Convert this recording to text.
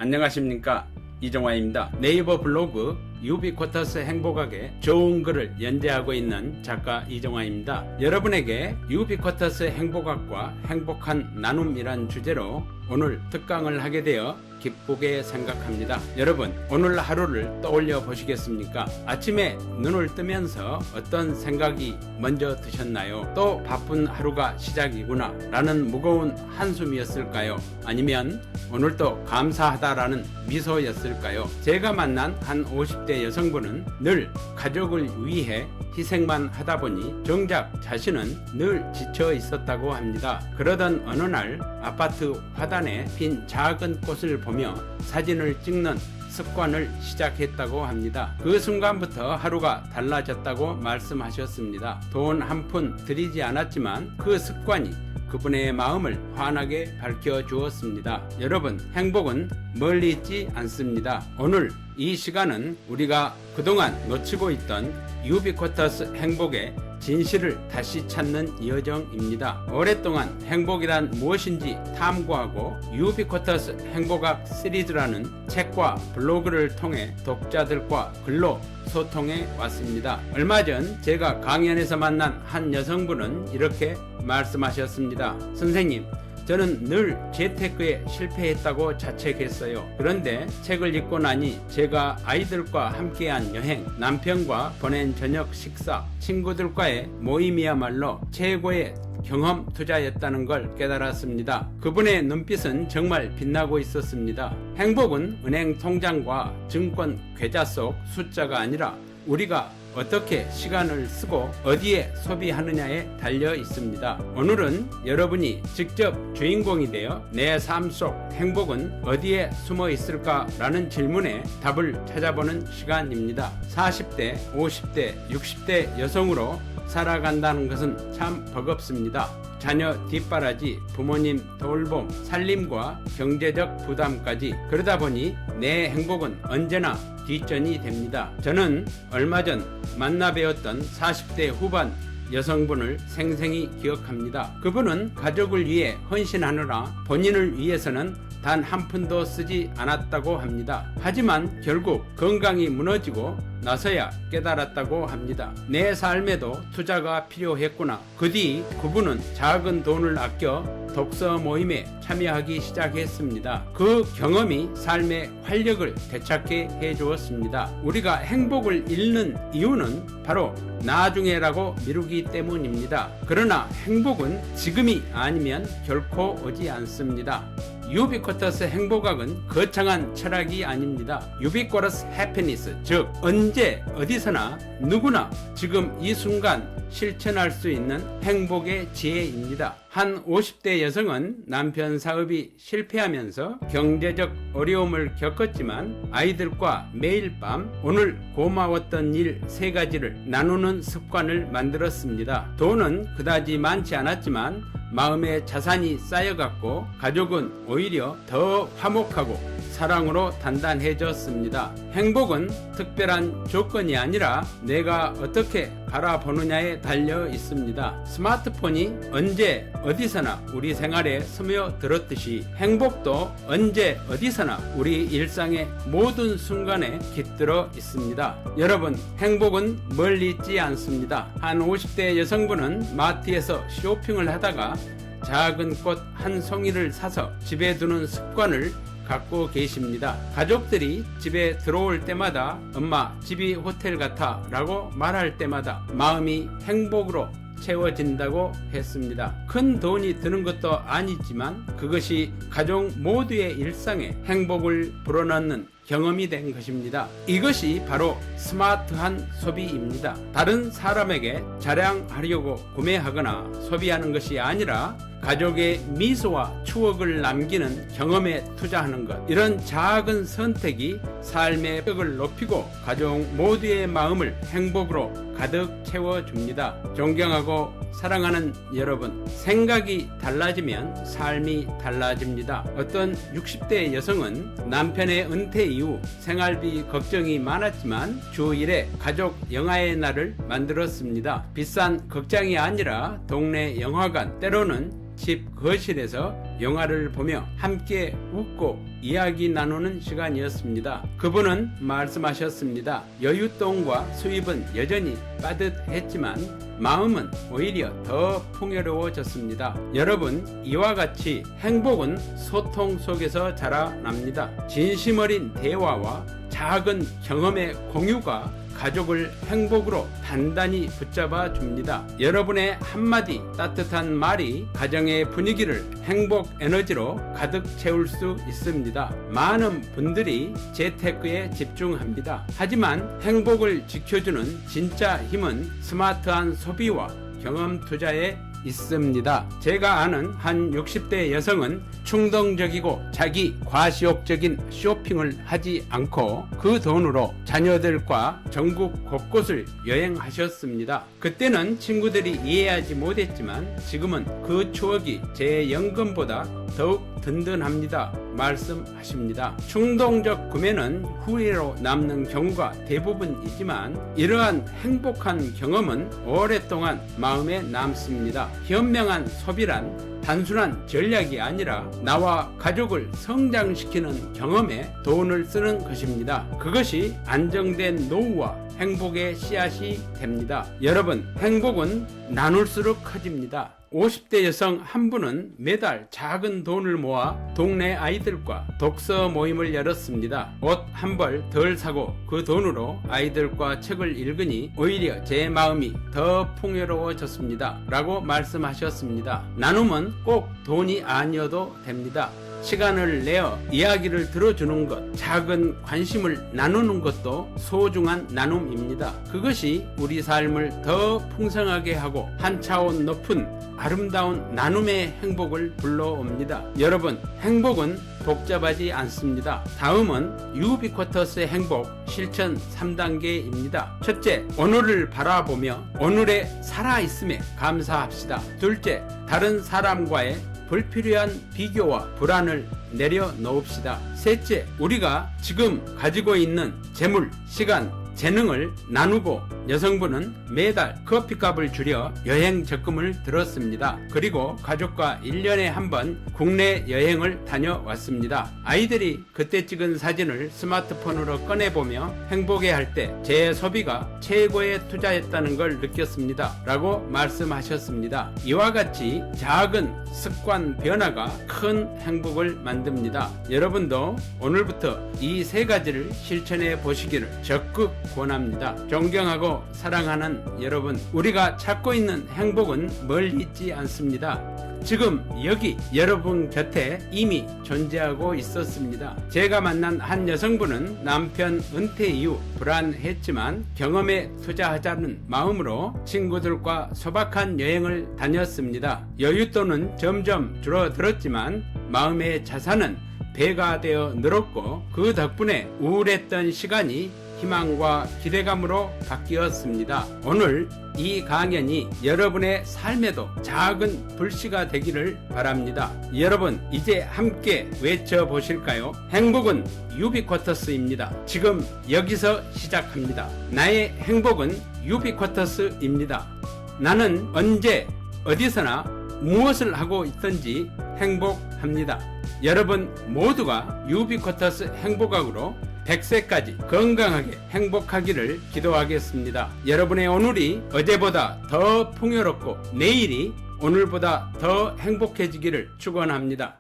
안녕하십니까, 이정화입니다. 네이버 블로그 유비쿼터스 행복하게 좋은 글을 연재하고 있는 작가 이정화입니다. 여러분에게 유비쿼터스 행복학과 행복한 나눔이란 주제로 오늘 특강을 하게 되어 기쁘게 생각합니다. 여러분, 오늘 하루를 떠올려 보시겠습니까? 아침에 눈을 뜨면서 어떤 생각이 먼저 드셨나요? 또 바쁜 하루가 시작이구나 라는 무거운 한숨이었을까요? 아니면 오늘도 감사하다라는 미소였을까요? 제가 만난 한 50대 여성분은 늘 가족을 위해 희생만 하다 보니 정작 자신은 늘 지쳐 있었다고 합니다. 그러던 어느 날 아파트 화단에 핀 작은 꽃을 보며 사진을 찍는 습관을 시작했다고 합니다. 그 순간부터 하루가 달라졌다고 말씀하셨습니다. 돈 한 푼 들이지 않았지만 그 습관이 그분의 마음을 환하게 밝혀주었습니다. 여러분, 행복은 멀리 있지 않습니다. 오늘 이 시간은 우리가 그동안 놓치고 있던 유비쿼터스 행복의 진실을 다시 찾는 여정입니다. 오랫동안 행복이란 무엇인지 탐구하고 유비쿼터스 행복학 시리즈라는 책과 블로그를 통해 독자들과 글로 소통해 왔습니다. 얼마 전 제가 강연에서 만난 한 여성분은 이렇게 말씀하셨습니다. 선생님, 저는 늘 재테크에 실패했다고 자책했어요. 그런데 책을 읽고 나니 제가 아이들과 함께한 여행, 남편과 보낸 저녁 식사, 친구들과의 모임이야말로 최고의 경험 투자였다는 걸 깨달았습니다. 그분의 눈빛은 정말 빛나고 있었습니다. 행복은 은행 통장과 증권 계좌 속 숫자가 아니라 우리가 어떻게 시간을 쓰고 어디에 소비하느냐에 달려 있습니다. 오늘은 여러분이 직접 주인공이 되어 내 삶 속 행복은 어디에 숨어 있을까라는 질문에 답을 찾아보는 시간입니다. 40대, 50대, 60대 여성으로 살아간다는 것은 참 버겁습니다. 자녀 뒷바라지, 부모님 돌봄, 살림과 경제적 부담까지. 그러다 보니 내 행복은 언제나 뒷전이 됩니다. 저는 얼마 전 만나 뵈었던 40대 후반 여성분을 생생히 기억합니다. 그분은 가족을 위해 헌신하느라 본인을 위해서는 단 한 푼도 쓰지 않았다고 합니다. 하지만 결국 건강이 무너지고 나서야 깨달았다고 합니다. 내 삶에도 투자가 필요했구나. 그 뒤 그분은 작은 돈을 아껴 독서 모임에 참여하기 시작했습니다. 그 경험이 삶의 활력을 되찾게 해주었습니다. 우리가 행복을 잃는 이유는 바로 나중에라고 미루기 때문입니다. 그러나 행복은 지금이 아니면 결코 오지 않습니다. 유비쿼터스 행복학은 거창한 철학이 아닙니다. 유비쿼터스 해피니스, 즉 언제 어디서나 누구나 지금 이 순간 실천할 수 있는 행복의 지혜입니다. 한 50대 여성은 남편 사업이 실패하면서 경제적 어려움을 겪었지만 아이들과 매일 밤 오늘 고마웠던 일 3가지를 나누는 습관을 만들었습니다. 돈은 그다지 많지 않았지만 마음의 자산이 쌓여갔고 가족은 오히려 더 화목하고 사랑으로 단단해졌습니다. 행복은 특별한 조건이 아니라 내가 어떻게 바라보느냐에 달려 있습니다. 스마트폰이 언제 어디서나 우리 생활에 스며들었듯이 행복도 언제 어디서나 우리 일상의 모든 순간에 깃들어 있습니다. 여러분, 행복은 멀리 있지 않습니다. 한 50대 여성분은 마트에서 쇼핑을 하다가 작은 꽃 한 송이를 사서 집에 두는 습관을 갖고 계십니다. 가족들이 집에 들어올 때마다 엄마, 집이 호텔 같아 라고 말할 때마다 마음이 행복으로 채워진다고 했습니다. 큰 돈이 드는 것도 아니지만 그것이 가족 모두의 일상에 행복을 불어넣는 경험이 된 것입니다. 이것이 바로 스마트한 소비입니다. 다른 사람에게 자랑하려고 구매하거나 소비하는 것이 아니라 가족의 미소와 추억을 남기는 경험에 투자하는 것. 이런 작은 선택이 삶의 벽을 높이고 가족 모두의 마음을 행복으로 가득 채워줍니다. 존경하고 사랑하는 여러분, 생각이 달라지면 삶이 달라집니다. 어떤 60대 여성은 남편의 은퇴 이후 생활비 걱정이 많았지만 주 1회 가족 영화의 날을 만들었습니다. 비싼 극장이 아니라 동네 영화관, 때로는 집 거실에서 영화를 보며 함께 웃고 이야기 나누는 시간이었습니다. 그분은 말씀하셨습니다. 여윳돈과 수입은 여전히 빠듯했지만 마음은 오히려 더 풍요로워졌습니다. 여러분, 이와 같이 행복은 소통 속에서 자라납니다. 진심 어린 대화와 작은 경험의 공유가 가족을 행복으로 단단히 붙잡아 줍니다. 여러분의 한마디 따뜻한 말이 가정의 분위기를 행복 에너지로 가득 채울 수 있습니다. 많은 분들이 재테크에 집중합니다. 하지만 행복을 지켜주는 진짜 힘은 스마트한 소비와 경험 투자에 있습니다. 제가 아는 한 60대 여성은 충동적이고 자기 과시욕적인 쇼핑을 하지 않고 그 돈으로 자녀들과 전국 곳곳을 여행하셨습니다. 그때는 친구들이 이해하지 못했지만 지금은 그 추억이 제 연금보다 더욱 든든합니다. 말씀하십니다. 충동적 구매는 후회로 남는 경우가 대부분이지만 이러한 행복한 경험은 오랫동안 마음에 남습니다. 현명한 소비란 단순한 전략이 아니라 나와 가족을 성장시키는 경험에 돈을 쓰는 것입니다. 그것이 안정된 노후와 행복의 씨앗이 됩니다. 여러분, 행복은 나눌수록 커집니다. 50대 여성 한 분은 매달 작은 돈을 모아 동네 아이들과 독서 모임을 열었습니다. 옷 한 벌 덜 사고 그 돈으로 아이들과 책을 읽으니 오히려 제 마음이 더 풍요로워졌습니다. 라고 말씀하셨습니다. 나눔은 꼭 돈이 아니어도 됩니다. 시간을 내어 이야기를 들어주는 것, 작은 관심을 나누는 것도 소중한 나눔입니다. 그것이 우리 삶을 더 풍성하게 하고 한 차원 높은 아름다운 나눔의 행복을 불러옵니다. 여러분, 행복은 복잡하지 않습니다. 다음은 유비쿼터스의 행복 실천 3단계입니다. 첫째, 오늘을 바라보며 오늘의 살아있음에 감사합시다. 둘째, 다른 사람과의 불필요한 비교와 불안을 내려놓읍시다. 셋째, 우리가 지금 가지고 있는 재물, 시간, 재능을 나누고 여성분은 매달 커피값을 줄여 여행 적금을 들었습니다. 그리고 가족과 1년에 한 번 국내 여행을 다녀왔습니다. 아이들이 그때 찍은 사진을 스마트폰으로 꺼내보며 행복해할 때 제 소비가 최고의 투자였다는 걸 느꼈습니다. 라고 말씀하셨습니다. 이와 같이 작은 습관 변화가 큰 행복을 만듭니다. 여러분도 오늘부터 이 세 가지를 실천해 보시기를 적극 권합니다. 존경하고 사랑하는 여러분, 우리가 찾고 있는 행복은 멀리 있지 않습니다. 지금 여기 여러분 곁에 이미 존재하고 있었습니다. 제가 만난 한 여성분은 남편 은퇴 이후 불안했지만 경험에 투자하자는 마음으로 친구들과 소박한 여행을 다녔습니다. 여윳돈은 점점 줄어들었지만 마음의 자산은 배가 되어 늘었고 그 덕분에 우울했던 시간이 희망과 기대감으로 바뀌었습니다. 오늘 이 강연이 여러분의 삶에도 작은 불씨가 되기를 바랍니다. 여러분, 이제 함께 외쳐보실까요? 행복은 유비쿼터스입니다. 지금 여기서 시작합니다. 나의 행복은 유비쿼터스입니다. 나는 언제 어디서나 무엇을 하고 있든지 행복합니다. 여러분 모두가 유비쿼터스 행복학으로 100세까지 건강하게 행복하기를 기도하겠습니다. 여러분의 오늘이 어제보다 더 풍요롭고 내일이 오늘보다 더 행복해지기를 축원합니다.